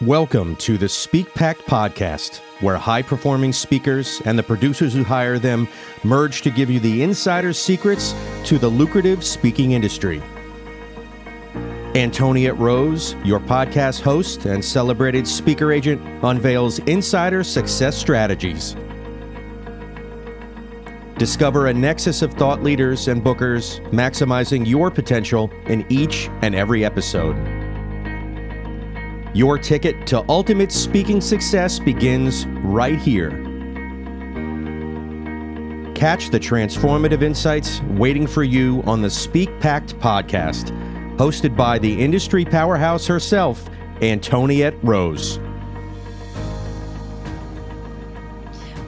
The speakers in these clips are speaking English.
Welcome to the SPEAKPact podcast, where high-performing speakers and the producers who hire them merge to give you the insider secrets to the lucrative speaking industry. Antoniette Rose, your podcast host and celebrated speaker agent, unveils insider success strategies. Discover a nexus of thought leaders and bookers, maximizing your potential in each and every episode. Your ticket to ultimate speaking success begins right here. Catch the transformative insights waiting for you on the SPEAKPact podcast, hosted by the industry powerhouse herself, Antoniette Rose.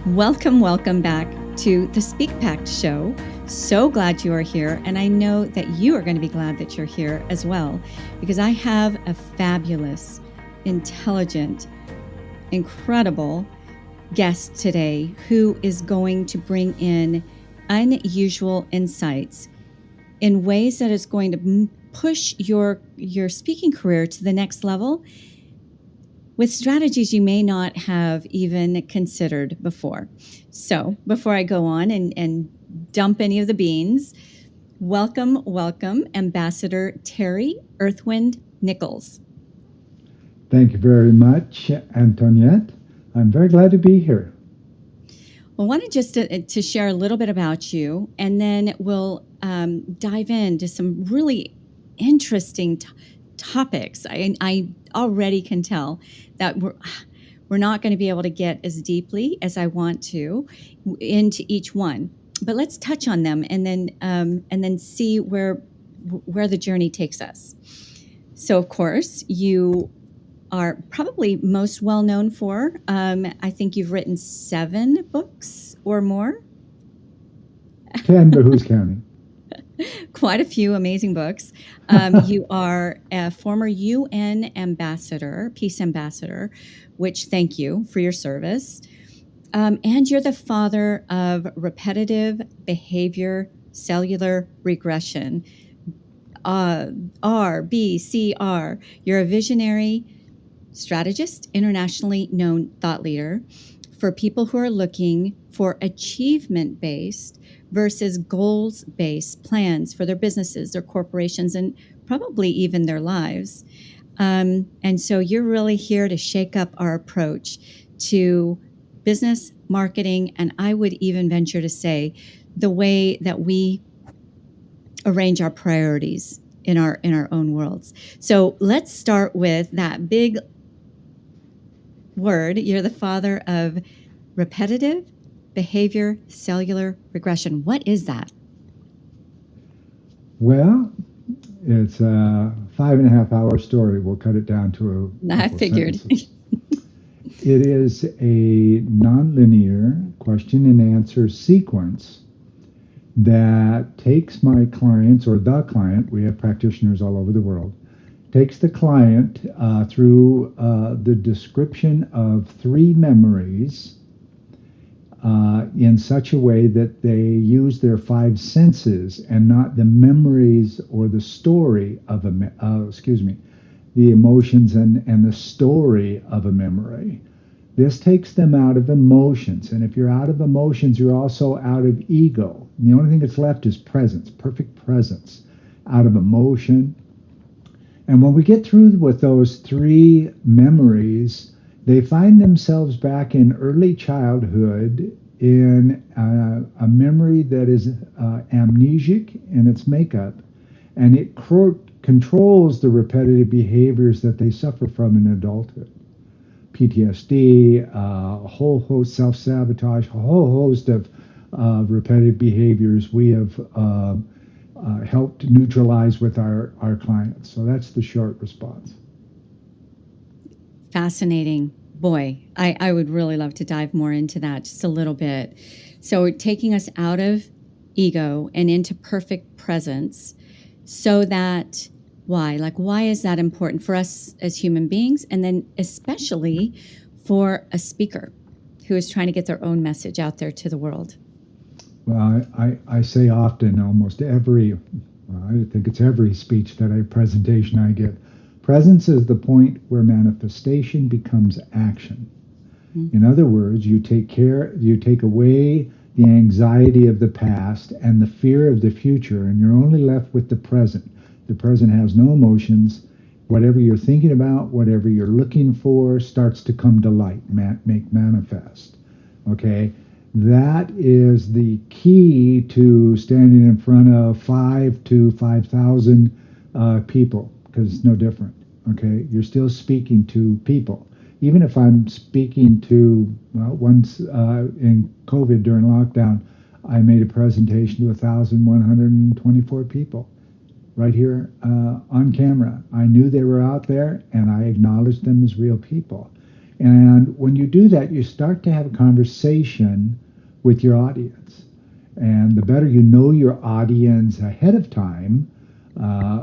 Welcome back to the SPEAKPact show. So glad you are here, and I know that you are going to be glad that you're here as well, because I have a fabulous, intelligent, incredible guest today who is going to bring in unusual insights in ways that is going to push your speaking career to the next level with strategies you may not have even considered before. So before I go on and dump any of the beans, welcome, Ambassador Terry Earthwind Nichols. Thank you very much, Antoniette. I'm very glad to be here. Well, I wanted just to share a little bit about you, and then we'll dive into some really interesting topics. I already can tell that we're not going to be able to get as deeply as I want to into each one, but let's touch on them and then see where the journey takes us. So, of course, you are probably most well known for, I think you've written 7 books or more. 10, but who's counting? Quite a few amazing books. You are a former UN ambassador, peace ambassador, which thank you for your service. And you're the father of repetitive behavior cellular regression, RBCR. You're a visionary strategist, internationally known thought leader for people who are looking for achievement-based versus goals-based plans for their businesses, their corporations, and probably even their lives. And so you're really here to shake up our approach to business, marketing, and I would even venture to say the way that we arrange our priorities in our own worlds. So let's start with that big word. You're the father of repetitive behavior cellular regression. What is that? Well, it's a 5.5-hour story. We'll cut it down to a I figured. It is a nonlinear question and answer sequence that takes my clients or the client, we have practitioners all over the world, takes the client through the description of 3 memories in such a way that they use their 5 senses and not the memories or the story of the emotions and the story of a memory. This takes them out of emotions. And if you're out of emotions, you're also out of ego. And the only thing that's left is presence, perfect presence, out of emotion. And when we get through with those 3 memories, they find themselves back in early childhood in a memory that is amnesic in its makeup, and it controls the repetitive behaviors that they suffer from in adulthood. PTSD, a whole host, self-sabotage, a whole host of repetitive behaviors we have helped neutralize with our clients. So that's the short response. Fascinating. Boy, I would really love to dive more into that just a little bit. So taking us out of ego and into perfect presence so that why is that important for us as human beings? And then especially for a speaker who is trying to get their own message out there to the world. Well, I say often, almost every speech that presentation I get, Presence is the point where manifestation becomes action. In other words, you take away the anxiety of the past and the fear of the future, and you're only left with the present. The present has no emotions. Whatever you're thinking about, whatever you're looking for, starts to come to light, make manifest. Okay? That is the key to standing in front of 5 to 5,000 people, because it's no different. Okay? You're still speaking to people. Even if I'm speaking to, once in COVID during lockdown, I made a presentation to 1,124 people right here on camera. I knew they were out there, and I acknowledged them as real people. And when you do that, you start to have a conversation with your audience. And the better you know your audience ahead of time,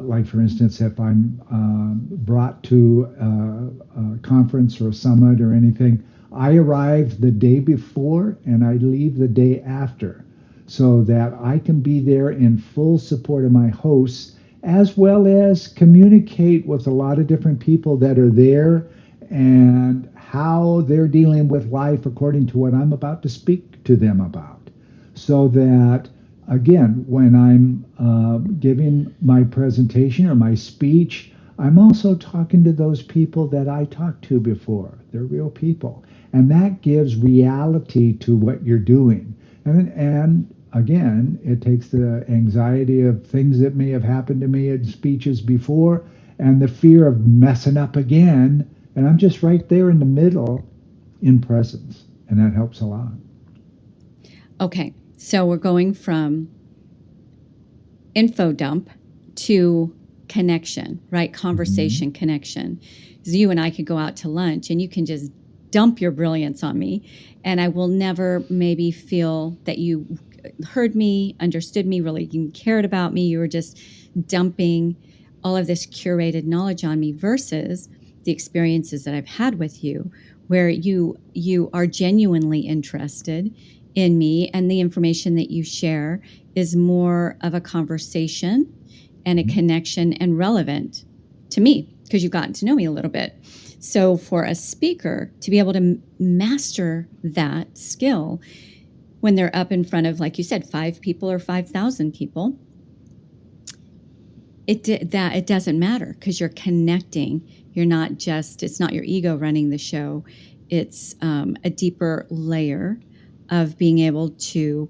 like for instance, if I'm brought to a conference or a summit or anything, I arrive the day before and I leave the day after, so that I can be there in full support of my hosts, as well as communicate with a lot of different people that are there and how they're dealing with life according to what I'm about to speak to them about. So that, again, when I'm giving my presentation or my speech, I'm also talking to those people that I talked to before. They're real people. And that gives reality to what you're doing. And again, it takes the anxiety of things that may have happened to me in speeches before and the fear of messing up again. And I'm just right there in the middle in presence. And that helps a lot. Okay. So we're going from info dump to connection, right? Conversation, connection. Because you and I could go out to lunch and you can just dump your brilliance on me, and I will never maybe feel that you heard me, understood me, really cared about me. You were just dumping all of this curated knowledge on me, versus the experiences that I've had with you, where you are genuinely interested in me, and the information that you share is more of a conversation and a connection and relevant to me because you've gotten to know me a little bit. So for a speaker to be able to master that skill when they're up in front of, like you said, 5 people or 5,000 people, it doesn't matter because you're connecting. You're not just, it's not your ego running the show. It's a deeper layer of being able to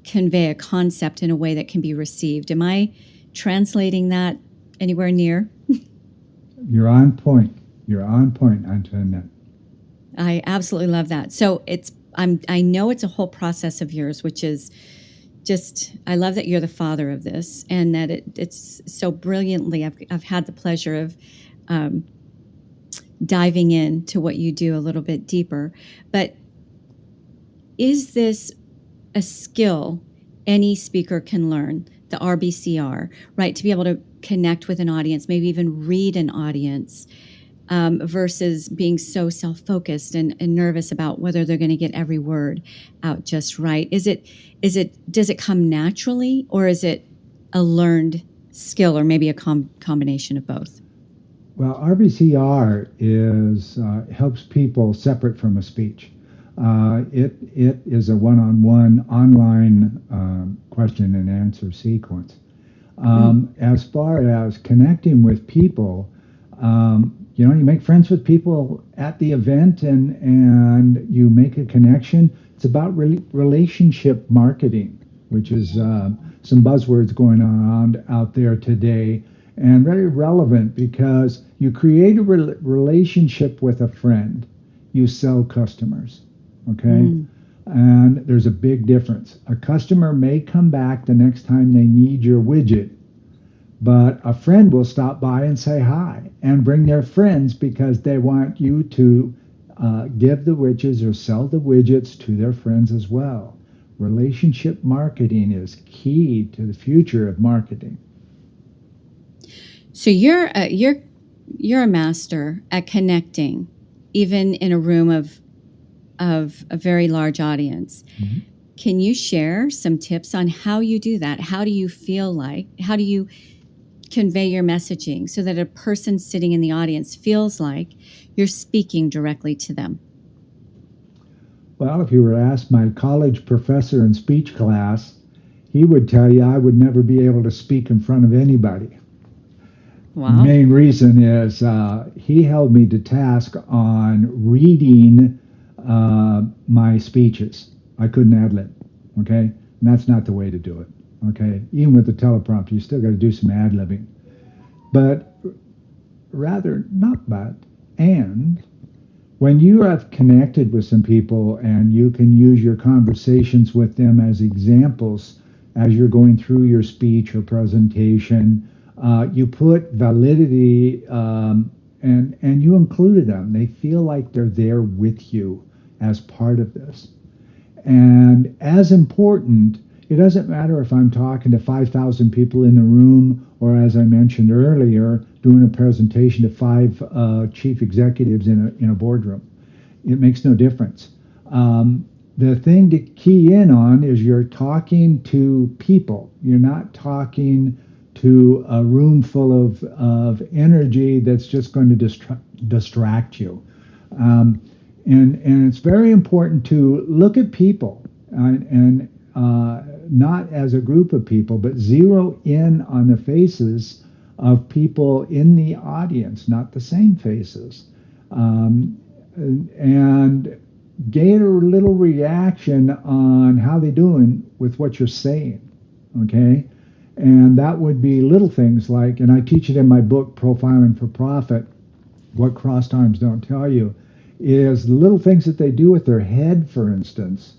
convey a concept in a way that can be received. Am I translating that anywhere near? You're on point. You're on point, Antoniette. I absolutely love that. So I know it's a whole process of yours, which is just, I love that you're the father of this, and that it's so brilliantly, I've had the pleasure of diving into what you do a little bit deeper. But is this a skill any speaker can learn, the RBCR, right? To be able to connect with an audience, maybe even read an audience, versus being so self-focused and nervous about whether they're going to get every word out just right. Does it come naturally, or is it a learned skill, or maybe a combination of both? Well, RBCR helps people separate from a speech. It is a one-on-one online question and answer sequence. As far as connecting with people, you make friends with people at the event and you make a connection. It's about relationship marketing, which is some buzzwords going on out there today, and very relevant because you create a relationship with a friend, you sell customers. Okay? And there's a big difference. A customer may come back the next time they need your widget, but a friend will stop by and say hi and bring their friends because they want you to give the widgets or sell the widgets to their friends as well. Relationship marketing is key to the future of marketing. So you're a master at connecting, even in a room of a very large audience. Mm-hmm. Can you share some tips on how you do that? How do you feel like? How do you convey your messaging so that a person sitting in the audience feels like you're speaking directly to them? Well, if you were to ask my college professor in speech class, he would tell you I would never be able to speak in front of anybody. Wow. The main reason is he held me to task on reading my speeches. I couldn't ad-lib, okay? And that's not the way to do it, okay? Even with the teleprompter, you still got to do some ad-libbing. But rather, not but, and when you have connected with some people and you can use your conversations with them as examples as you're going through your speech or presentation, you put validity and you included them. They feel like they're there with you as part of this. And as important, it doesn't matter if I'm talking to 5,000 people in the room or, as I mentioned earlier, doing a presentation to 5 chief executives in a boardroom. It makes no difference. The thing to key in on is you're talking to people. You're not talking to a room full of energy that's just going to distract you. And it's very important to look at people and not as a group of people, but zero in on the faces of people in the audience, not the same faces. And get a little reaction on how they're doing with what you're saying, okay? And that would be little things like, and I teach it in my book, Profiling for Profit, What Crossed Arms Don't Tell You, is little things that they do with their head, for instance.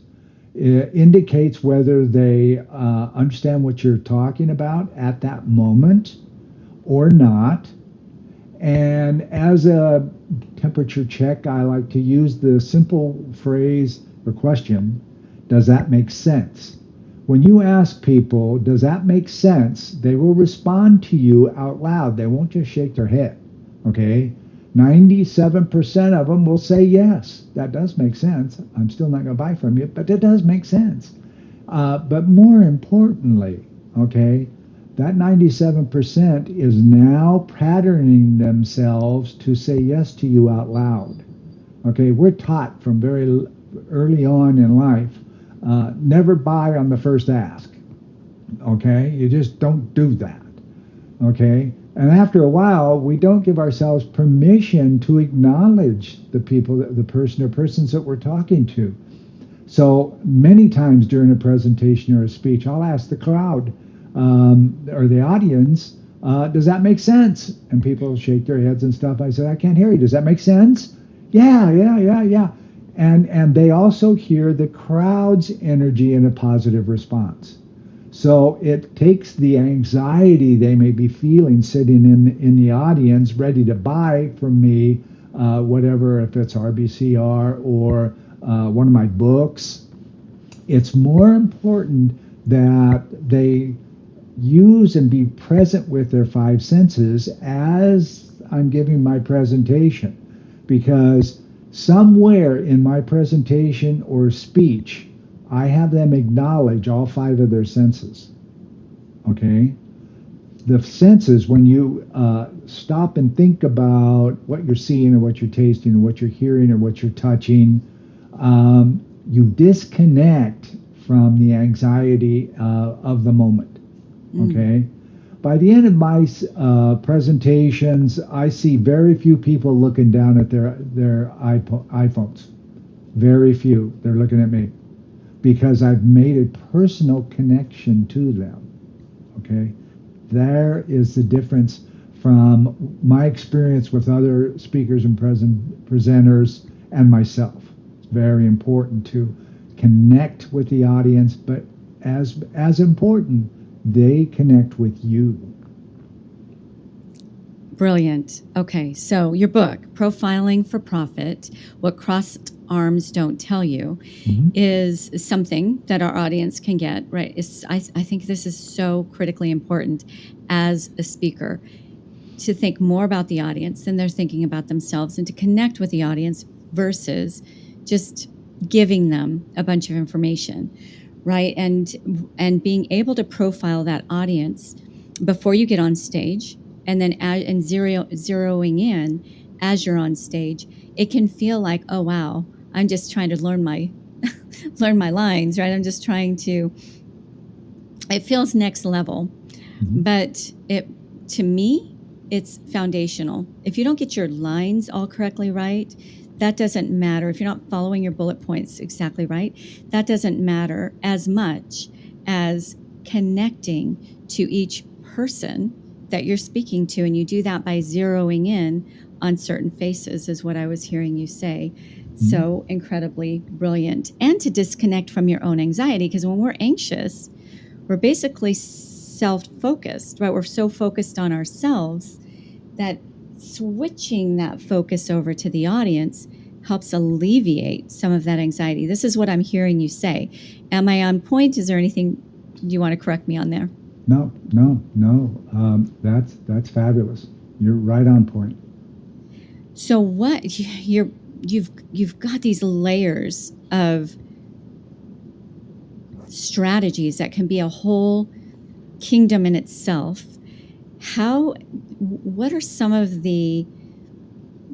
It indicates whether they understand what you're talking about at that moment or not. And as a temperature check, I like to use the simple phrase or question, does that make sense? When you ask people, does that make sense? They will respond to you out loud. They won't just shake their head, okay? 97% of them will say, yes, that does make sense. I'm still not going to buy from you, but it does make sense. But more importantly, okay, that 97% is now patterning themselves to say yes to you out loud. Okay, we're taught from very early on in life, never buy on the first ask. Okay, you just don't do that. Okay, and after a while, we don't give ourselves permission to acknowledge the people, the person or persons that we're talking to. So many times during a presentation or a speech, I'll ask the crowd, or the audience, does that make sense? And people shake their heads and stuff. I said, I can't hear you. Does that make sense? Yeah. And they also hear the crowd's energy in a positive response. So it takes the anxiety they may be feeling sitting in the audience, ready to buy from me, whatever, if it's RBCR or one of my books. It's more important that they use and be present with their 5 senses as I'm giving my presentation, because somewhere in my presentation or speech, I have them acknowledge all 5 of their senses, okay? The senses, when you stop and think about what you're seeing or what you're tasting or what you're hearing or what you're touching, you disconnect from the anxiety of the moment. Okay. By the end of my presentations, I see very few people looking down at their iPhones. Very few. They're looking at me because I've made a personal connection to them. Okay. There is the difference from my experience with other speakers and presenters and myself. It's very important to connect with the audience, but as important, they connect with you. Brilliant. Okay, so your book, Profiling for Profit, What Crossed Arms Don't Tell You, is something that our audience can get, right? I think this is so critically important as a speaker, to think more about the audience than they're thinking about themselves, and to connect with the audience versus just giving them a bunch of information. Right, and being able to profile that audience before you get on stage, and then zeroing in as you're on stage, it can feel like, oh wow, I'm just trying to learn my lines, right? I'm just trying to. It feels next level, but to me, it's foundational. If you don't get your lines all correctly right, that doesn't matter. If you're not following your bullet points exactly right, that doesn't matter as much as connecting to each person that you're speaking to. And you do that by zeroing in on certain faces, is what I was hearing you say. So incredibly brilliant. And to disconnect from your own anxiety, because when we're anxious, we're basically self-focused, right? We're so focused on ourselves that switching that focus over to the audience helps alleviate some of that anxiety. This is what I'm hearing you say. Am I on point? Is there anything you want to correct me on there? No. That's fabulous. You're right on point. So what you've got these layers of strategies that can be a whole kingdom in itself. What are some of the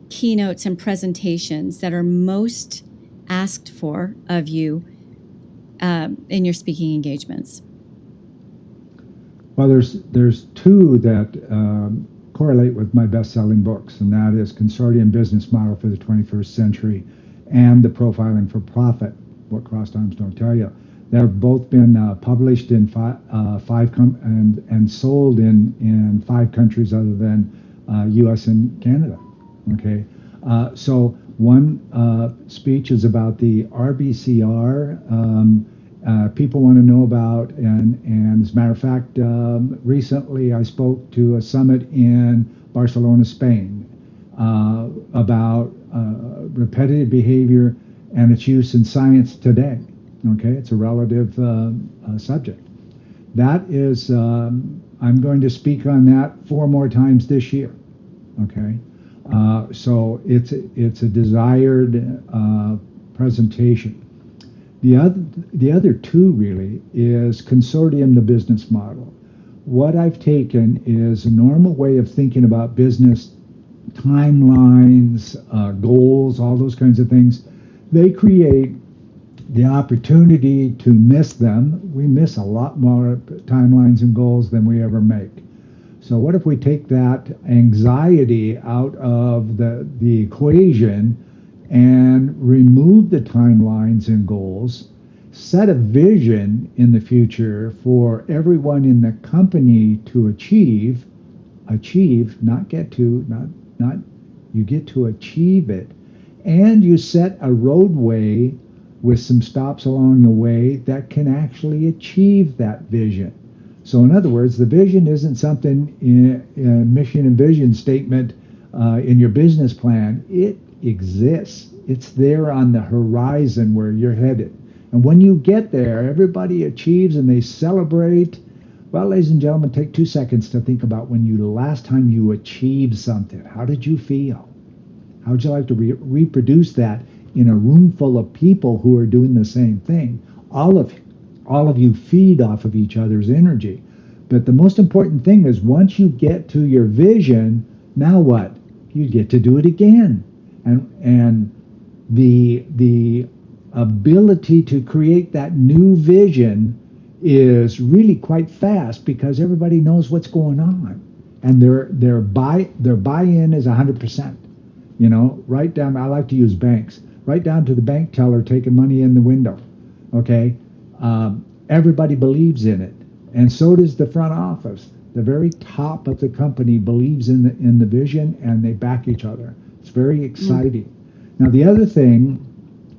keynotes and presentations that are most asked for of you in your speaking engagements? Well, there's two that correlate with my best-selling books, and that is Consortium Business Model for the 21st Century and The Profiling for Profit, What Crossed Arms Don't Tell You. They've both been published in and sold in 5 countries other than U.S. and Canada. Okay, so one speech is about the RBCR. People want to know about, and as a matter of fact, recently I spoke to a summit in Barcelona, Spain, about repetitive behavior and its use in science today. Okay, it's a relative subject. That is, I'm going to speak on that 4 more times this year. Okay, so it's a desired presentation. The other two really is Consortium, the business model. What I've taken is a normal way of thinking about business, timelines, goals, all those kinds of things. They create the opportunity to miss them. We miss a lot more timelines and goals than we ever make. So what if we take that anxiety out of the equation and remove the timelines and goals, set a vision in the future for everyone in the company to achieve, not get to, not you get to achieve it, and you set a roadway with some stops along the way that can actually achieve that vision. So in other words, the vision isn't something in a mission and vision statement in your business plan. It exists. It's there on the horizon where you're headed. And when you get there, everybody achieves and they celebrate. Well, ladies and gentlemen, take 2 seconds to think about when the last time you achieved something. How did you feel? How would you like to reproduce that in a room full of people who are doing the same thing? All of you feed off of each other's energy. But the most important thing is once you get to your vision, now what? You get to do it again. And the ability to create that new vision is really quite fast because everybody knows what's going on, and their buy-in is 100%. You know, right down. I like to use banks, right down to the bank teller taking money in the window. Okay, everybody believes in it, and so does the front office. The very top of the company believes in the vision, and they back each other. It's very exciting. Now, the other thing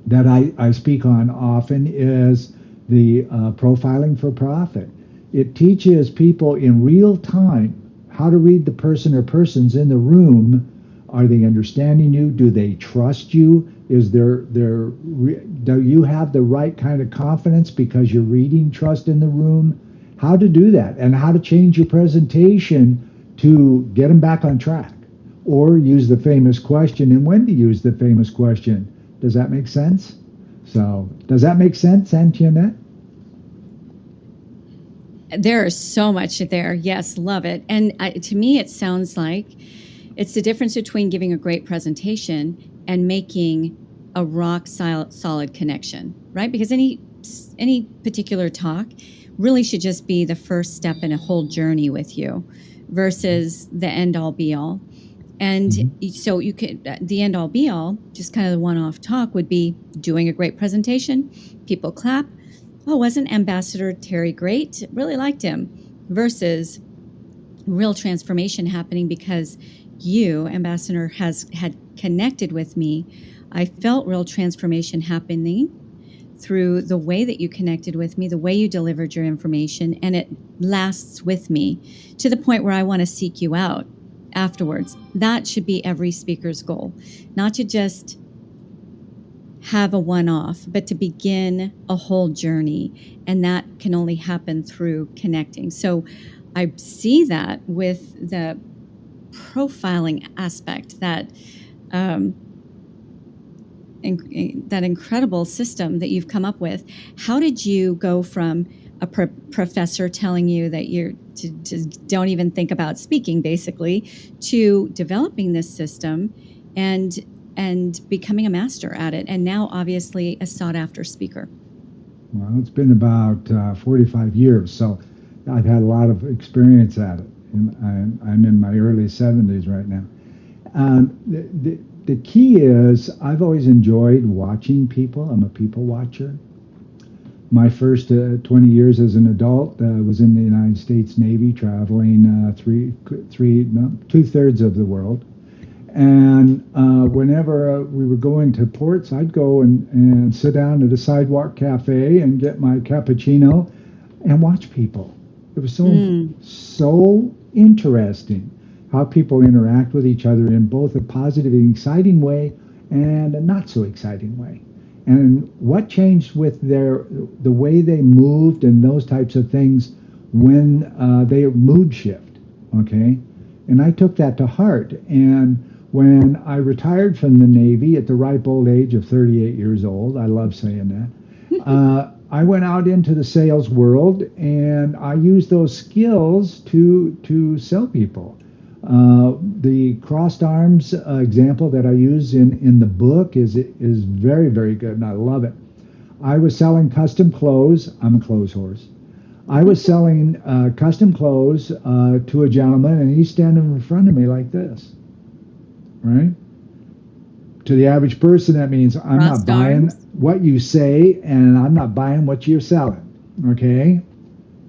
that I speak on often is the profiling for profit. It teaches people in real time how to read the person or persons in the room. Are they understanding you? Do they trust you? Do you have the right kind of confidence because you're reading trust in the room? How to do that and how to change your presentation to get them back on track, or use the famous question and when to use the famous question. Does that make sense? So, does that make sense, Antoniette? There is so much there. Yes, love it. And to me, it sounds like it's the difference between giving a great presentation and making a rock solid connection, right? Because any particular talk really should just be the first step in a whole journey with you versus the end all be all. And so you could, the end all be all, just kind of the one-off talk would be doing a great presentation. People clap. Oh, wasn't Ambassador Terry great? Really liked him. Versus real transformation happening because you, Ambassador, had connected with me. I felt real transformation happening through the way that you connected with me, the way you delivered your information, and it lasts with me to the point where I want to seek you out afterwards. That should be every speaker's goal, not to just have a one-off, but to begin a whole journey. And that can only happen through connecting. So I see that with the profiling aspect, that that incredible system that you've come up with. How did you go from a professor telling you that you're to don't even think about speaking, basically, to developing this system and becoming a master at it, and now obviously a sought-after speaker? Well, it's been about 45 years, so I've had a lot of experience at it. I'm in my early 70s right now. The key is I've always enjoyed watching people. I'm a people watcher. My first 20 years as an adult was in the United States Navy, traveling 2/3 of the world. And whenever we were going to ports, I'd go and sit down at a sidewalk cafe and get my cappuccino and watch people. It was so interesting how people interact with each other in both a positive and exciting way and a not so exciting way. And what changed with the way they moved and those types of things when they mood shift, okay? And I took that to heart. And when I retired from the Navy at the ripe old age of 38 years old, I love saying that, I went out into the sales world and I used those skills to sell people. The crossed arms example that I use in the book is very, very good, and I love it. I was selling custom clothes. I'm a clothes horse. I was selling custom clothes to a gentleman, and he's standing in front of me like this, right? To the average person, that means I'm not buying what you say, and I'm not buying what you're selling, okay?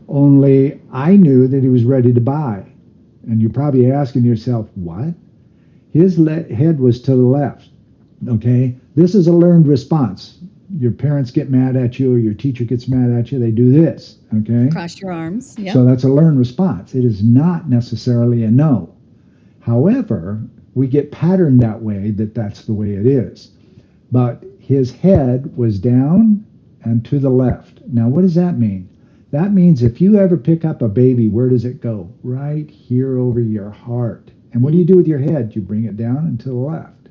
Only I knew that he was ready to buy. And you're probably asking yourself, what? His head was to the left, okay? This is a learned response. Your parents get mad at you or your teacher gets mad at you, they do this, okay? Cross your arms, yeah. So that's a learned response. It is not necessarily a no. However, we get patterned that way, that's the way it is. But his head was down and to the left. Now, what does that mean? That means if you ever pick up a baby, where does it go? Right here over your heart. And what do you do with your head? You bring it down and to the left.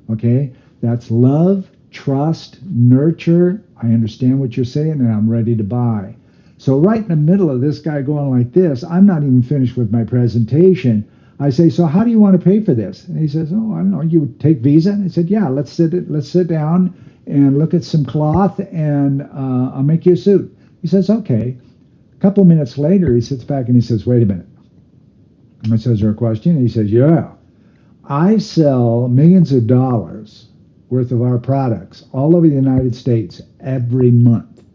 Okay? That's love, trust, nurture. I understand what you're saying, and I'm ready to buy. So right in the middle of this guy going like this, I'm not even finished with my presentation. I say, so how do you want to pay for this? And he says, oh, I don't know. You take Visa? And I said, yeah, let's sit down and look at some cloth, and I'll make you a suit. He says, okay. A couple of minutes later, he sits back and he says, wait a minute. And I says, is there a question? And he says, yeah. I sell millions of dollars worth of our products all over the United States every month.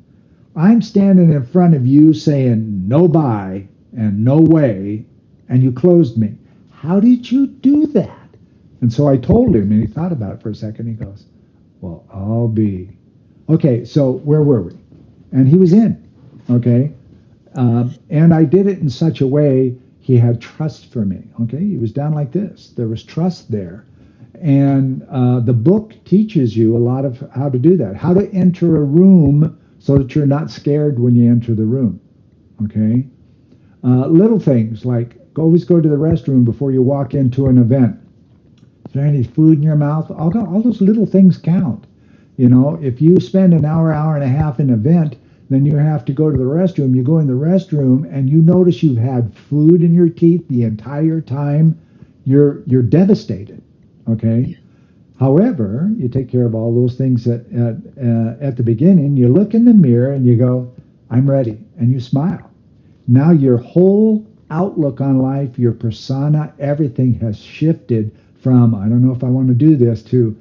I'm standing in front of you saying no buy and no way, and you closed me. How did you do that? And so I told him, and he thought about it for a second. He goes, well, I'll be. Okay, so where were we? And he was in, okay? And I did it in such a way he had trust for me, okay? He was down like this. There was trust there. And the book teaches you a lot of how to do that, how to enter a room so that you're not scared when you enter the room, okay? Little things like always go to the restroom before you walk into an event. Is there any food in your mouth? All those little things count. You know, if you spend an hour and a half in an event, Then you have to go to the restroom. You go in the restroom and you notice you've had food in your teeth the entire time. You're devastated. Okay. However, you take care of all those things at the beginning. You look in the mirror and you go, I'm ready. And you smile. Now your whole outlook on life, your persona, everything has shifted from, I don't know if I want to do this, to,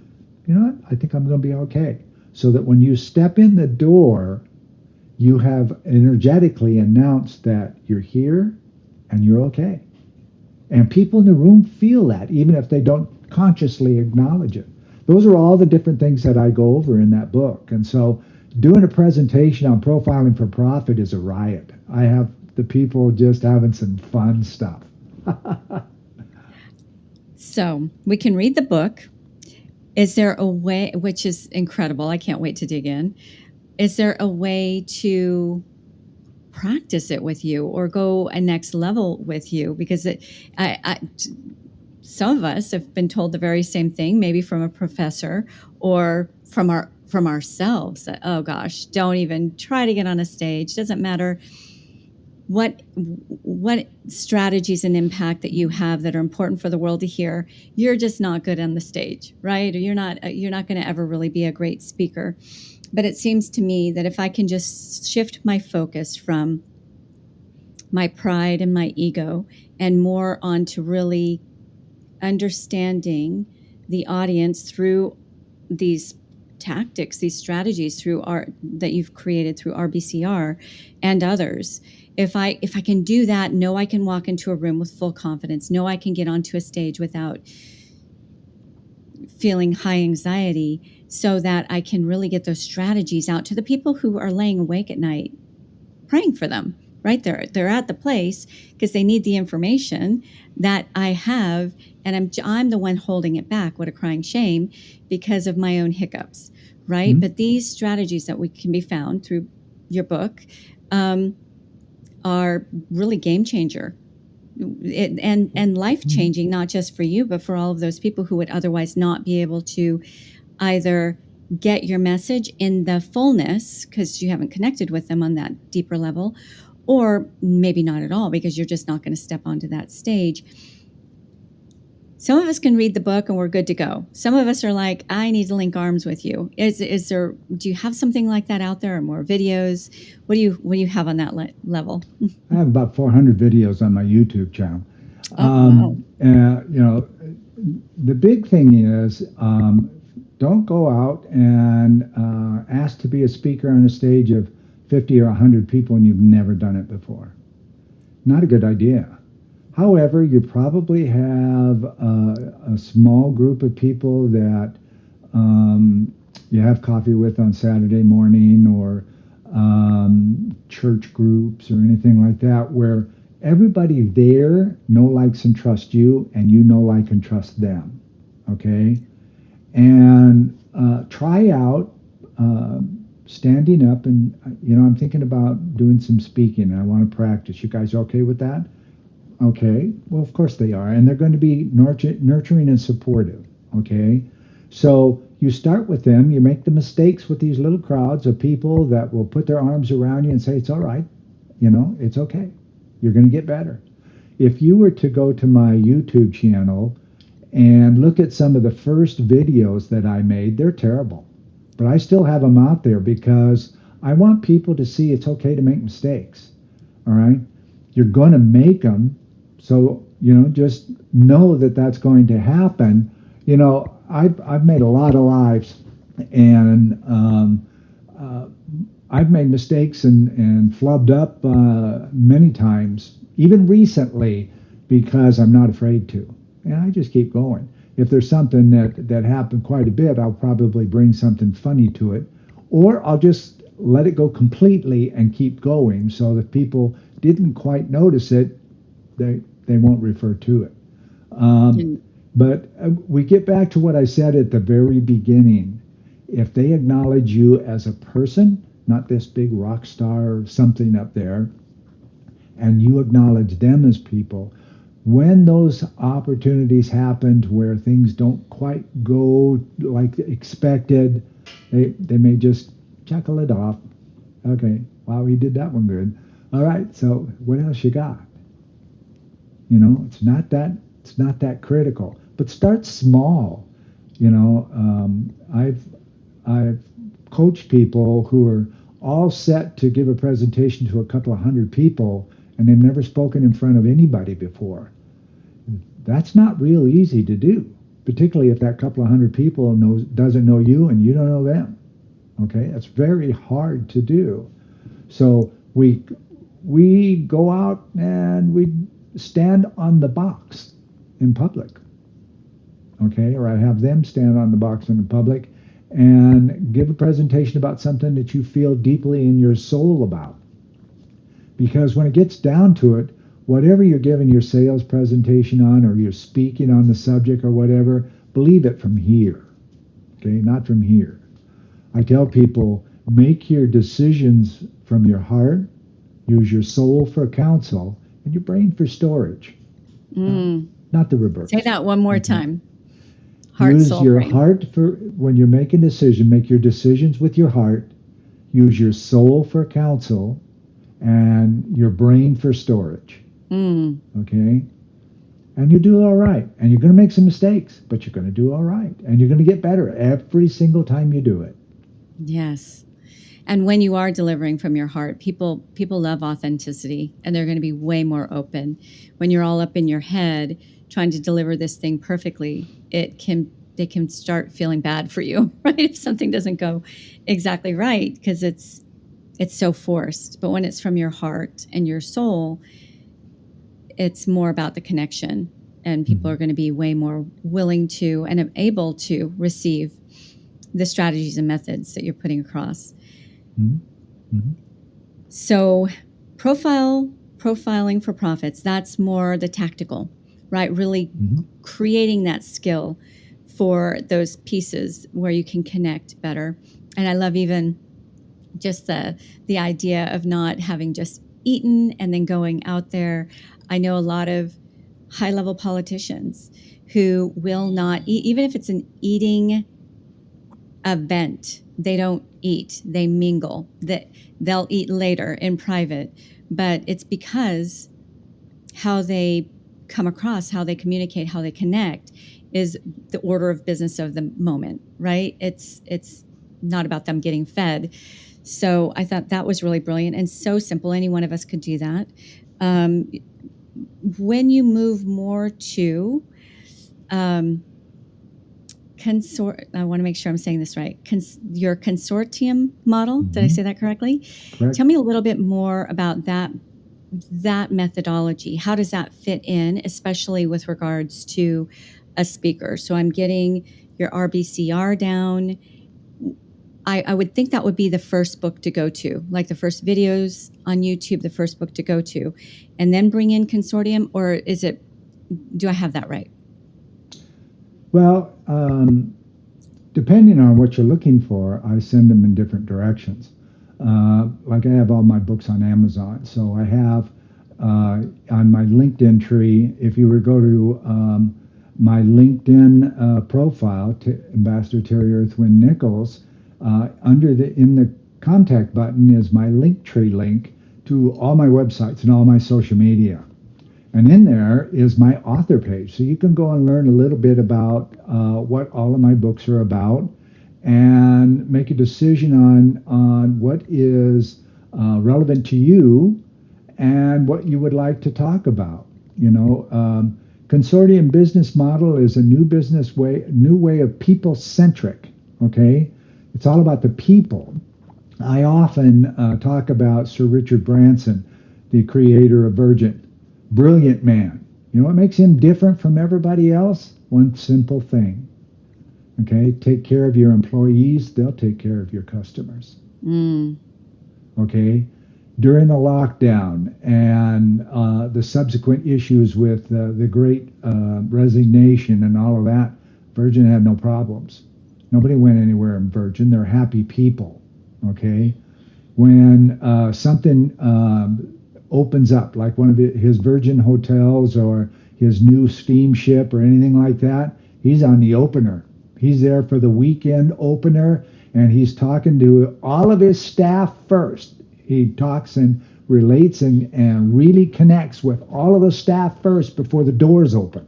you know what, I think I'm going to be okay. So that when you step in the door, you have energetically announced that you're here and you're okay. And people in the room feel that, even if they don't consciously acknowledge it. Those are all the different things that I go over in that book. And so doing a presentation on profiling for profit is a riot. I have the people just having some fun stuff. So we can read the book. Is there a way, which is incredible, I can't wait to dig in. Is there a way to practice it with you or go a next level with you? Because some of us have been told the very same thing, maybe from a professor or from ourselves. That, oh gosh, don't even try to get on a stage. Doesn't matter what strategies and impact that you have that are important for the world to hear. You're just not good on the stage, right? Or you're not going to ever really be a great speaker. But it seems to me that if I can just shift my focus from my pride and my ego and more onto really understanding the audience through these tactics, these strategies that you've created through RBCR and others. If I can do that, know I can walk into a room with full confidence, know I can get onto a stage without feeling high anxiety, so that I can really get those strategies out to the people who are laying awake at night praying for them, right? They're at the place because they need the information that I have, and I'm the one holding it back. What a crying shame, because of my own hiccups, right? Mm-hmm. But these strategies that we can be found through your book are really game changer. And life-changing, not just for you, but for all of those people who would otherwise not be able to either get your message in the fullness because you haven't connected with them on that deeper level, or maybe not at all because you're just not going to step onto that stage. Some of us can read the book and we're good to go. Some of us are like, I need to link arms with you. Do you have something like that out there, or more videos? What do you have on that level? I have about 400 videos on my YouTube channel. Wow. The big thing is, don't go out and ask to be a speaker on a stage of 50 or 100 people and you've never done it before. Not a good idea. However, you probably have a small group of people that you have coffee with on Saturday morning, or church groups or anything like that, where everybody there likes, and trust you, and you like, and trust them. Okay? And try out standing up and, I'm thinking about doing some speaking and I want to practice. You guys okay with that? Okay, well, of course they are. And they're going to be nurturing and supportive, okay? So you start with them. You make the mistakes with these little crowds of people that will put their arms around you and say, it's all right. It's okay. You're going to get better. If you were to go to my YouTube channel and look at some of the first videos that I made, they're terrible. But I still have them out there because I want people to see it's okay to make mistakes, all right? You're going to make them. So, just know that that's going to happen. I've made a lot of lives, and I've made mistakes and flubbed up many times, even recently, because I'm not afraid to. And I just keep going. If there's something that happened quite a bit, I'll probably bring something funny to it, or I'll just let it go completely and keep going, so that people didn't quite notice it, they won't refer to it. But we get back to what I said at the very beginning. If they acknowledge you as a person, not this big rock star or something up there, and you acknowledge them as people, when those opportunities happened where things don't quite go like expected, they may just chuckle it off. Okay, Wow, he did that one good. All right, so what else you got? You know, it's not that critical. But start small. You know, I've coached people who are all set to give a presentation to a couple of hundred people, and they've never spoken in front of anybody before. That's not real easy to do, particularly if that couple of hundred people doesn't know you and you don't know them. Okay, that's very hard to do. So we go out and we stand on the box in public. Okay, or I have them stand on the box in public and give a presentation about something that you feel deeply in your soul about. Because when it gets down to it, whatever you're giving your sales presentation on, or you're speaking on the subject or whatever, believe it from here. Okay, not from here. I tell people, make your decisions from your heart, use your soul for counsel, and your brain for storage. Not the reverse. Say that one more time. Heart, use soul, your brain. heart for when you're making a decision. Make your decisions with your heart. Use your soul for counsel, and your brain for storage. Okay, and you do all right. And you're going to make some mistakes, but you're going to do all right, and you're going to get better every single time you do it. Yes. And when you are delivering from your heart, people love authenticity, and they're going to be way more open. When you're all up in your head trying to deliver this thing perfectly, they can start feeling bad for you, right? If something doesn't go exactly right, because it's so forced. But when it's from your heart and your soul, it's more about the connection, and people are going to be way more willing to and able to receive the strategies and methods that you're putting across. So profiling for profits, that's more the tactical, right? Really creating that skill for those pieces where you can connect better. And I love even just the idea of not having just eaten and then going out there. I know a lot of high-level politicians who will not eat, even if it's an eating event. They don't eat, they mingle. They'll eat later in private, but it's because how they come across, how they communicate, how they connect is the order of business of the moment, right? It's not about them getting fed. So I thought that was really brilliant and so simple. Any one of us could do that. When you move more to I want to make sure I'm saying this right. Your consortium model. Did I say that correctly? Correct. Tell me a little bit more about that methodology. How does that fit in, especially with regards to a speaker? So I'm getting your RBCR down. I would think that would be the first book to go to, like the first videos on YouTube, the first book to go to, and then bring in Consortium, or do I have that right? Well, depending on what you're looking for, I send them in different directions. Like I have all my books on Amazon. So I have on my LinkedIn tree, if you were to go to my LinkedIn profile, Ambassador Terry Earthwind Nichols, in the contact button is my Linktree link to all my websites and all my social media. And in there is my author page. So you can go and learn a little bit about what all of my books are about and make a decision on what is relevant to you and what you would like to talk about. You know, Consortium business model is a new way of people-centric, okay? It's all about the people. I often talk about Sir Richard Branson, the creator of Virgin. Brilliant man. You know what makes him different from everybody else? One simple thing. Okay, take care of your employees, they'll take care of your customers. Okay, during the lockdown and the subsequent issues with the great resignation and all of that, Virgin had no problems. Nobody went anywhere in Virgin. They're happy people. Okay, when something opens up, like one of his Virgin hotels or his new steamship or anything like that, he's on the opener. He's there for the weekend opener, and he's talking to all of his staff first. he talks and relates and really connects with all of the staff first before the doors open.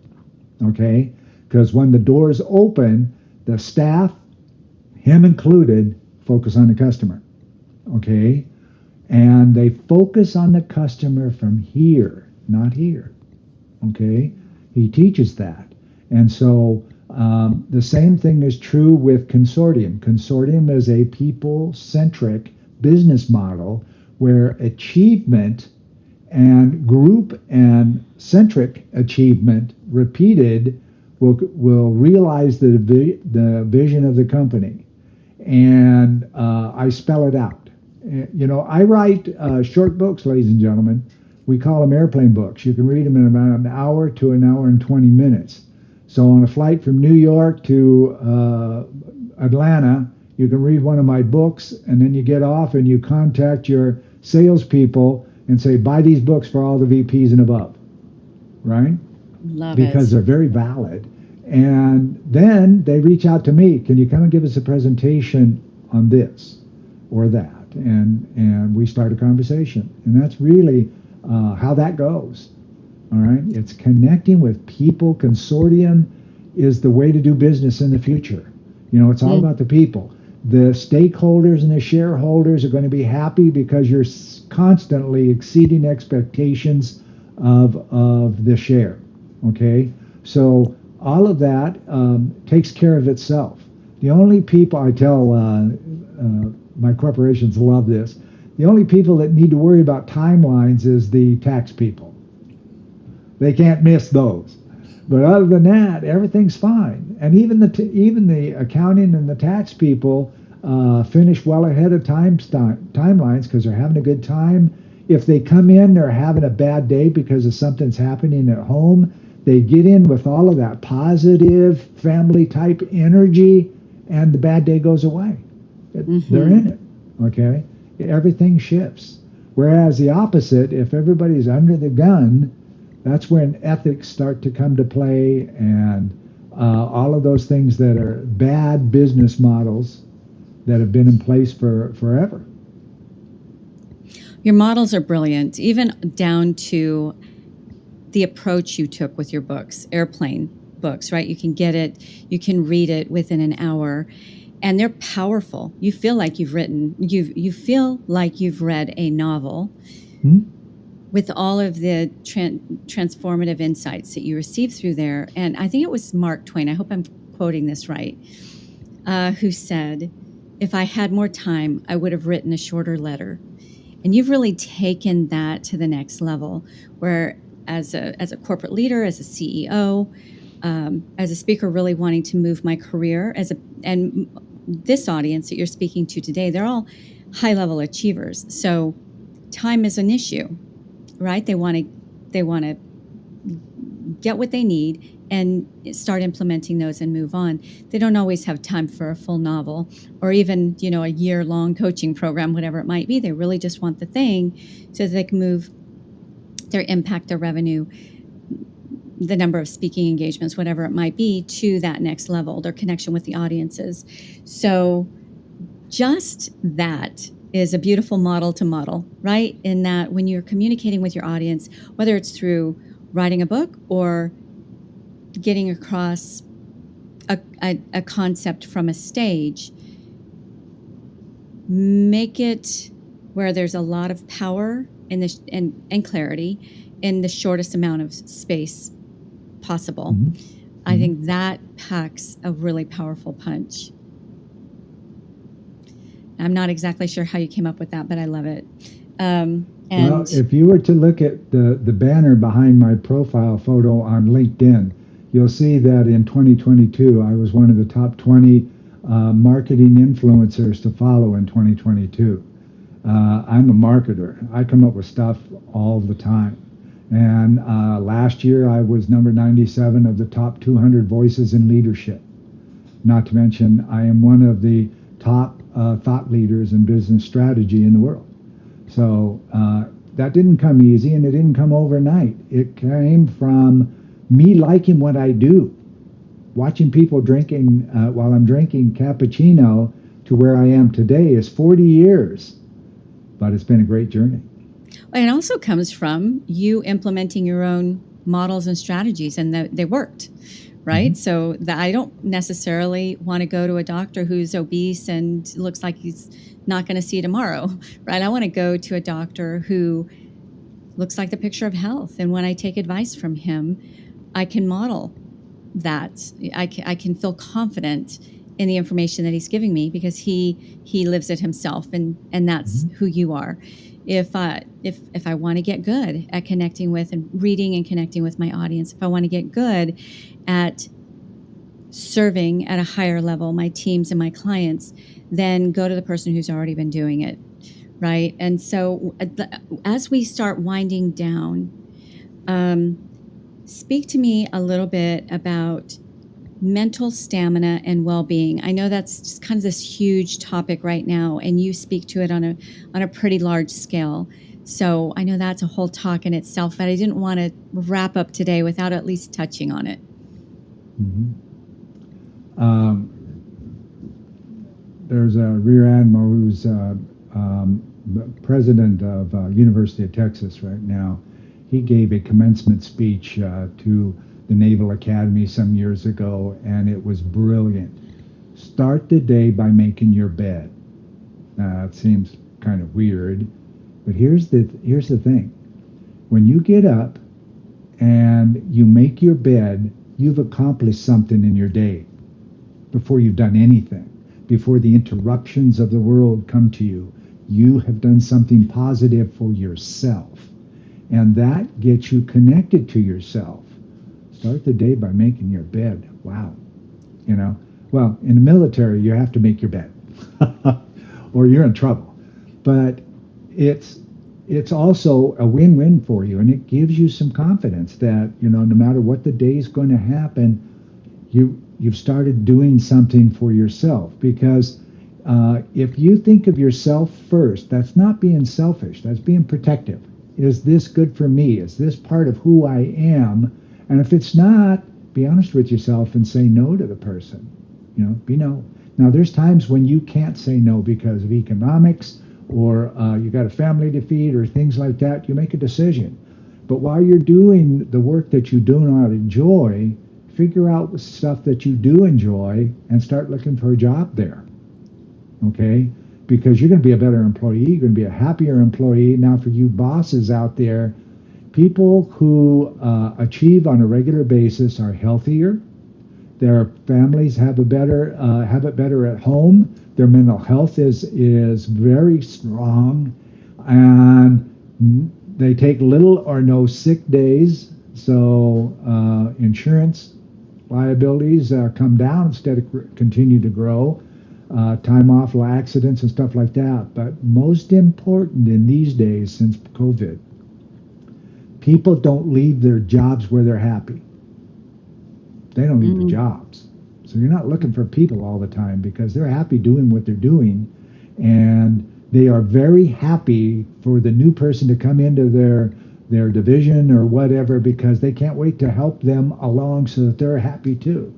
Okay? Because when the doors open, the staff, him included, focus on the customer. Okay? And they focus on the customer from here, not here. Okay? He teaches that. And so the same thing is true with Consortium. Consortium is a people-centric business model where achievement and group and centric achievement repeated will realize the vision of the company. And I spell it out. You know, I write short books, ladies and gentlemen. We call them airplane books. You can read them in about an hour to an hour and 20 minutes. So on a flight from New York to Atlanta, you can read one of my books, and then you get off and you contact your salespeople and say, buy these books for all the VPs and above, right? Love because they're very valid. And then they reach out to me, can you come and give us a presentation on this or that? And we start a conversation. And that's really how that goes. All right. It's connecting with people. Consortium is the way to do business in the future. You know, it's all about the people. The stakeholders and the shareholders are going to be happy because you're constantly exceeding expectations of the share. Okay. So all of that takes care of itself. The only people, I tell my corporations love this, the only people that need to worry about timelines is the tax people. They can't miss those. But other than that, everything's fine. And even the accounting and the tax people finish well ahead of timelines because they're having a good time. If they come in, they're having a bad day because of something's happening at home, they get in with all of that positive family type energy, and the bad day goes away. They're in it. Okay? Everything shifts. Whereas the opposite, if everybody's under the gun, that's when ethics start to come to play, and all of those things that are bad business models that have been in place for forever. Your models are brilliant, even down to the approach you took with your books, airplane books, right? You can get it, you can read it within an hour, and they're powerful. You feel like you've read a novel. With all of the transformative insights that you received through there. And I think it was Mark Twain, I hope I'm quoting this right, who said, if I had more time, I would have written a shorter letter. And you've really taken that to the next level, where as a corporate leader, as a CEO, as a speaker, really wanting to move my career, and this audience that you're speaking to today, they're all high-level achievers. So time is an issue. Right? They want to get what they need and start implementing those and move on. They don't always have time for a full novel or even, a year-long coaching program, whatever it might be. They really just want the thing so that they can move their impact, their revenue, the number of speaking engagements, whatever it might be, to that next level, their connection with the audiences. So just that is a beautiful model to model, right? In that when you're communicating with your audience, whether it's through writing a book or getting across a concept from a stage, make it where there's a lot of power and clarity in the shortest amount of space possible. I think that packs a really powerful punch. I'm not exactly sure how you came up with that, but I love it. Well, if you were to look at the banner behind my profile photo on LinkedIn, you'll see that in 2022, I was one of the top 20 marketing influencers to follow in 2022. I'm a marketer. I come up with stuff all the time. And last year, I was number 97 of the top 200 voices in leadership. Not to mention, I am one of the top thought leaders in business strategy in the world. So that didn't come easy, and it didn't come overnight. It came from me liking what I do, watching people drinking while I'm drinking cappuccino to where I am today is 40 years. but it's been a great journey. And it also comes from you implementing your own models and strategies, and they worked, right? Mm-hmm. So I don't necessarily want to go to a doctor who's obese and looks like he's not going to see tomorrow, right? I want to go to a doctor who looks like the picture of health. And when I take advice from him, I can model that. I can feel confident in the information that he's giving me because he lives it himself, and that's mm-hmm. who you are. If I want to get good at connecting with and reading and connecting with my audience, if I want to get good at serving at a higher level my teams and my clients, then go to the person who's already been doing it, right? And so as we start winding down, speak to me a little bit about mental stamina and well-being. I know that's just kind of this huge topic right now, and you speak to it on a pretty large scale. So I know that's a whole talk in itself, but I didn't want to wrap up today without at least touching on it. Mm-hmm. There's a Rear Admiral who's president of University of Texas right now. He gave a commencement speech to the Naval Academy some years ago, and it was brilliant. Start the day by making your bed. Now, it seems kind of weird, but here's the thing. When you get up and you make your bed, you've accomplished something in your day before you've done anything. Before the interruptions of the world come to you, you have done something positive for yourself, and that gets you connected to yourself. Start the day by making your bed. Wow. Well, in the military, you have to make your bed or you're in trouble. But it's also a win-win for you, and it gives you some confidence that, no matter what the day is going to happen, you've started doing something for yourself. Because if you think of yourself first, that's not being selfish. That's being protective. Is this good for me? Is this part of who I am? And if it's not, be honest with yourself and say no to the person. Be no. Now, there's times when you can't say no because of economics, or you got a family to feed, or things like that. You make a decision. But while you're doing the work that you do not enjoy, figure out stuff that you do enjoy and start looking for a job there. Okay? Because you're going to be a better employee. You're going to be a happier employee. Now, for you bosses out there, people who achieve on a regular basis are healthier. Their families have it better at home. Their mental health is very strong, and they take little or no sick days. So insurance liabilities come down instead of continue to grow. Time off, accidents, and stuff like that. But most important in these days, since COVID, people don't leave their jobs where they're happy. They don't leave the jobs. So you're not looking for people all the time because they're happy doing what they're doing. And they are very happy for the new person to come into their division or whatever, because they can't wait to help them along so that they're happy too.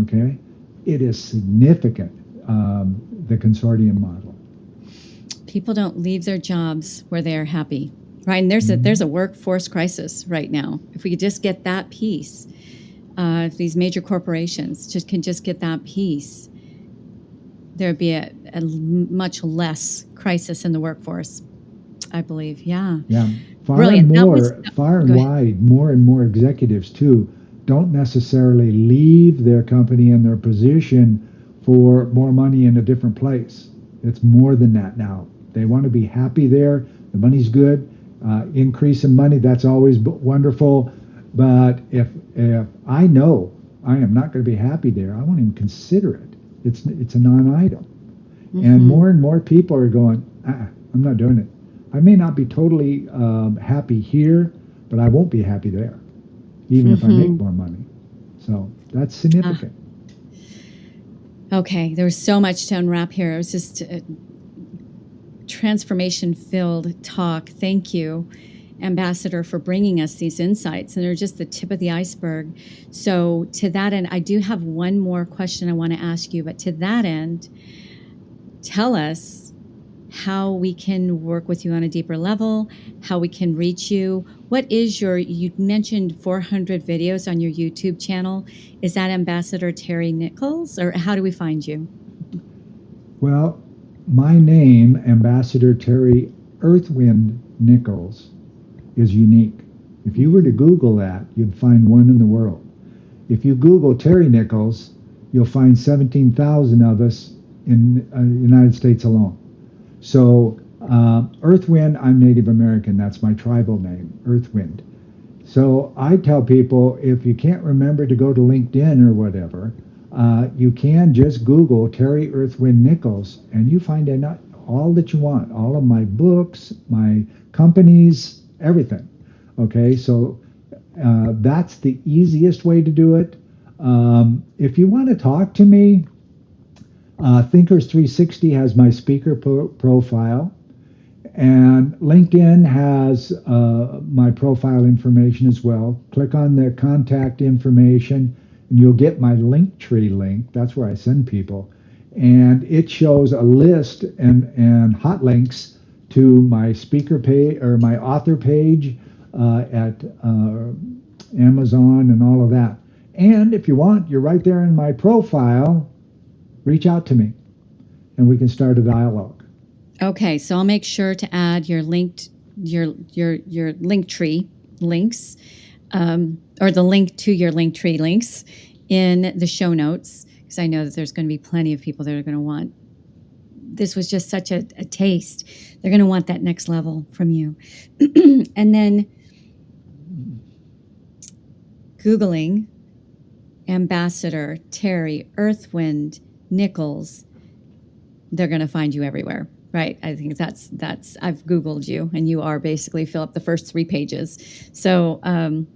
Okay? It is significant, the Consortium model. People don't leave their jobs where they are happy. Right, and there's a workforce crisis right now. If we could just get that piece, if these major corporations can get that piece, there would be a much less crisis in the workforce, I believe. Yeah. Brilliant. Far and wide, more and more executives too don't necessarily leave their company and their position for more money in a different place. It's more than that now. They want to be happy there. The money's good. Increase in money, that's always wonderful. But if I know I am not going to be happy there, I won't even consider it. It's a non-item. Mm-hmm. And more people are going, I'm not doing it. I may not be totally happy here, but I won't be happy there, even if I make more money. So that's significant. Okay, there was so much to unwrap here. It was just transformation-filled talk. Thank you, Ambassador, for bringing us these insights. And they're just the tip of the iceberg. So to that end, I do have one more question I want to ask you. But to that end, tell us how we can work with you on a deeper level, how we can reach you. What is you mentioned 400 videos on your YouTube channel. Is that Ambassador Terry Nichols, or how do we find you? Well, my name, Ambassador Terry Earthwind Nichols, is unique. If you were to Google that, you'd find one in the world. If you Google Terry Nichols, you'll find 17,000 of us in the United States alone. So Earthwind, I'm Native American. That's my tribal name, Earthwind. So I tell people, if you can't remember to go to LinkedIn or whatever, you can just Google Terry Earthwind Nichols, and you find out all that you want, all of my books, my companies, everything. Okay, so that's the easiest way to do it. If you want to talk to me, Thinkers 360 has my speaker profile, and LinkedIn has my profile information as well. Click on the contact information, and you'll get my Linktree link. That's where I send people, and it shows a list and hot links to my speaker page or my author page at Amazon and all of that. And if you want, you're right there in my profile. Reach out to me, and we can start a dialogue. Okay, so I'll make sure to add your Linktree links, or the link to your Linktree links in the show notes, because I know that there's going to be plenty of people that are going to want. This was just such a taste. They're going to want that next level from you. And then Googling Ambassador Terry Earthwind Nichols, they're going to find you everywhere, right? I think that's I've Googled you, and you are basically fill up the first 3 pages, so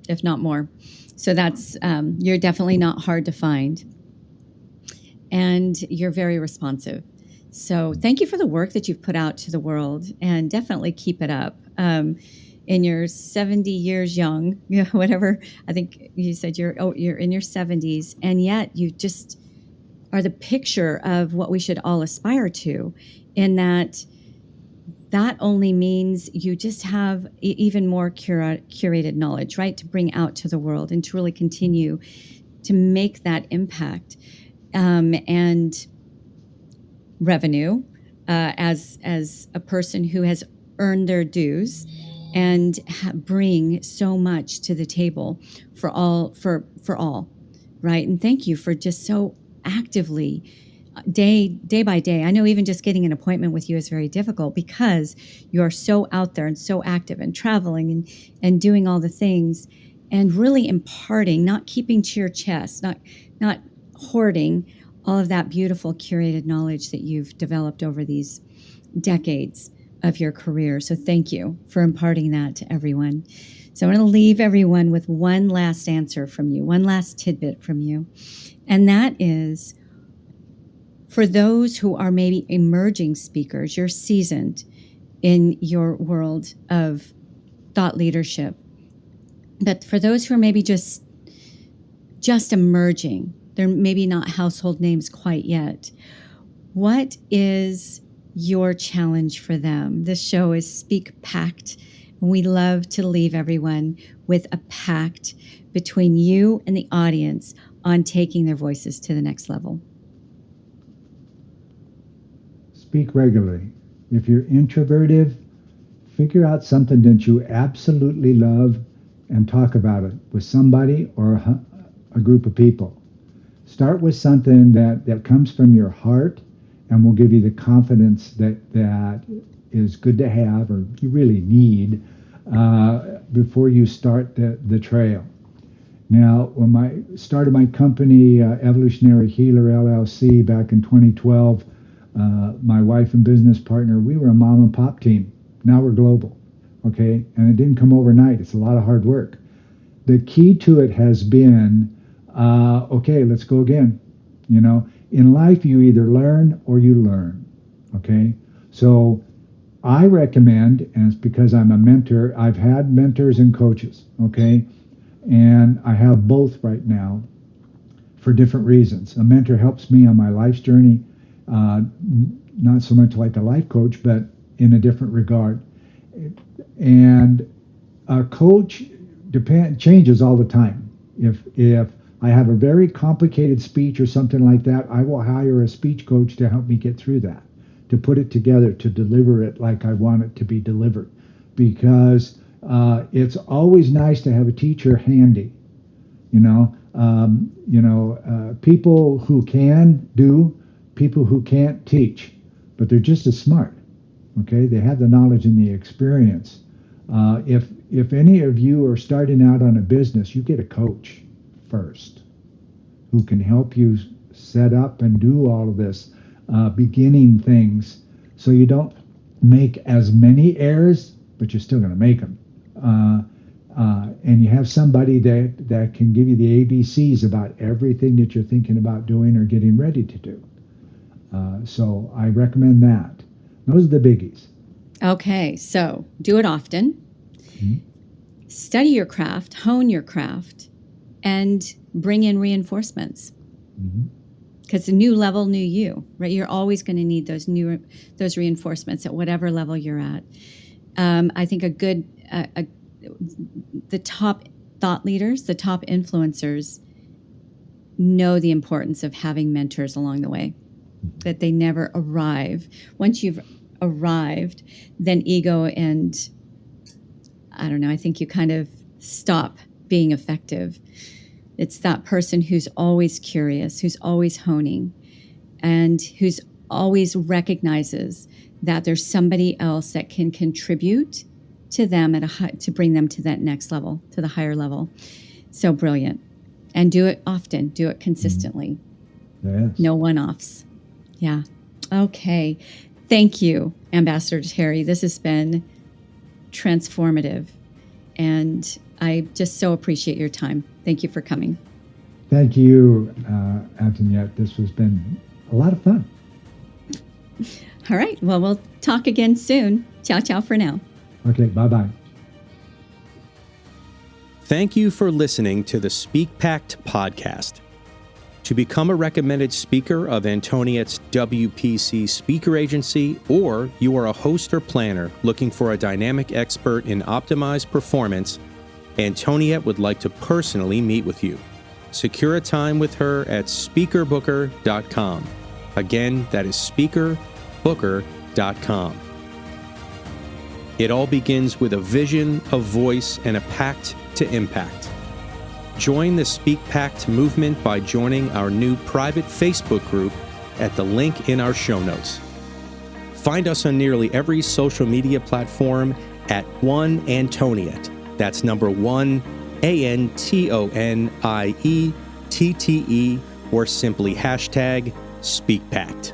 if not more. So that's you're definitely not hard to find, and you're very responsive. So thank you for the work that you've put out to the world, and definitely keep it up. In your 70 years young, whatever, I think you said you're in your 70s, and yet you just are the picture of what we should all aspire to, in that only means you just have even more curated knowledge, right, to bring out to the world and to really continue to make that impact and revenue as a person who has earned their dues and bring so much to the table for all, right? And thank you for just so actively, day by day. I know even just getting an appointment with you is very difficult, because you are so out there and so active and traveling and doing all the things, and really imparting, not keeping to your chest, not hoarding all of that beautiful curated knowledge that you've developed over these decades of your career. So thank you for imparting that to everyone. So I'm going to leave everyone with one last answer from you, one last tidbit from you. And that is, for those who are maybe emerging speakers, you're seasoned in your world of thought leadership. But for those who are maybe just emerging, they're maybe not household names quite yet, what is your challenge for them? This show is SpeakPact, and we love to leave everyone with a pact between you and the audience on taking their voices to the next level. Speak regularly. If you're introverted, figure out something that you absolutely love and talk about it with somebody or a group of people. Start with something that comes from your heart and will give you the confidence that is good to have, or you really need, before you start the trail. Now, when I started my company, Evolutionary Healer LLC, back in 2012, my wife and business partner, we were a mom and pop team. Now we're global, okay? And it didn't come overnight. It's a lot of hard work. The key to it has been, okay, let's go again. You know, in life, you either learn or you learn, okay? So I recommend, and it's because I'm a mentor, I've had mentors and coaches, okay? And I have both right now for different reasons. A mentor helps me on my life's journey, not so much like a life coach, but in a different regard. And a coach changes all the time. If I have a very complicated speech or something like that, I will hire a speech coach to help me get through that, to put it together, to deliver it like I want it to be delivered. Because it's always nice to have a teacher handy. People who can do, people who can't teach, but they're just as smart. Okay, they have the knowledge and the experience. If any of you are starting out on a business, you get a coach first who can help you set up and do all of this beginning things, so you don't make as many errors, but you're still going to make them. And you have somebody that can give you the ABCs about everything that you're thinking about doing or getting ready to do. So I recommend that. Those are the biggies. Okay, so do it often. Mm-hmm. Study your craft, hone your craft, and bring in reinforcements. Because the new level, new you, right? You're always going to need those reinforcements at whatever level you're at. I think the top thought leaders, the top influencers, know the importance of having mentors along the way, that they never arrive. Once you've arrived, then ego and, I think you kind of stop being effective. It's that person who's always curious, who's always honing, and who's always recognizes that there's somebody else that can contribute to them to bring them to that next level, to the higher level. So brilliant. And do it often, do it consistently. Yes. No one-offs. Yeah. Okay. Thank you, Ambassador Terry. This has been transformative, and I just so appreciate your time. Thank you for coming. Thank you, Antoniette. This has been a lot of fun. All right. Well, we'll talk again soon. Ciao, ciao for now. Okay. Bye-bye. Thank you for listening to the SpeakPact podcast. To become a recommended speaker of Antoniette's WPC speaker agency, or you are a host or planner looking for a dynamic expert in optimized performance, Antoniette would like to personally meet with you. Secure a time with her at speakerbooker.com. Again, that is speakerbooker.com. It all begins with a vision, a voice, and a pact to impact. Join the SpeakPact movement by joining our new private Facebook group at the link in our show notes. Find us on nearly every social media platform at One Antoniette. That's number 1, ANTONIETTE, or simply #SpeakPact.